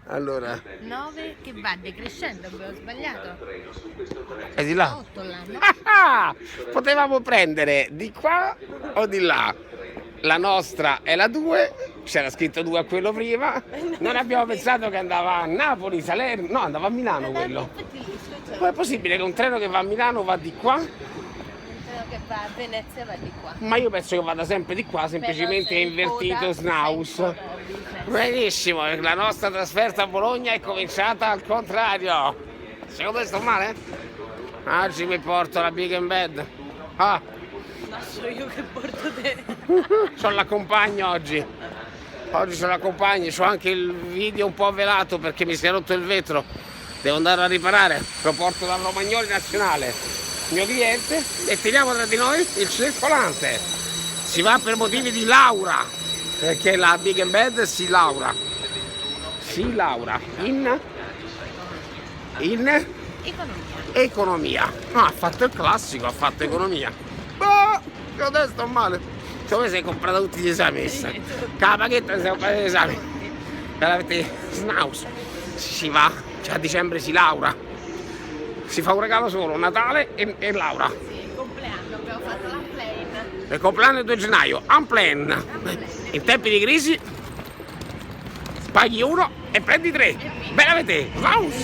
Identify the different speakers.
Speaker 1: Allora
Speaker 2: 9 che va decrescendo, abbiamo sbagliato.
Speaker 1: è di là.
Speaker 2: 8 l'anno.
Speaker 1: Potevamo prendere di qua o di là. La nostra è la 2, c'era scritto 2 a quello prima. Non abbiamo pensato che andava a Napoli, Salerno, no, andava a Milano quello. Com'è possibile che un treno che va a Milano va di qua?
Speaker 2: Che va a Venezia va di qua.
Speaker 1: Ma io penso che vada sempre di qua, semplicemente è invertito Snaus. Benissimo, la nostra trasferta a Bologna è cominciata al contrario. Secondo te sto male? Oggi mi porto la Big and Bad. Ah,
Speaker 2: No, sono io che porto te.
Speaker 1: c'ho la compagna oggi. Oggi c'ho la compagna, c'ho anche il video un po' velato perché mi si è rotto il vetro. Devo andare a riparare. Lo porto dal Romagnoli Nazionale. Mio cliente, e teniamo tra di noi il circolante. Si va per motivi di laurea, perché la Big and Bad si laurea in economia. Ha fatto il classico, ha fatto economia. Io adesso sto male. Come sei comprata tutti gli esami? Con la paghetta si è comprata gli esami. Veramente snaus. Si va, cioè a dicembre si laurea. Si fa un regalo solo, Natale e Laura.
Speaker 2: Sì, il compleanno, abbiamo fatto l'unplane.
Speaker 1: Il compleanno è 2 gennaio, unplane. In tempi di crisi paghi 1 e prendi 3. Veramente, Vaus!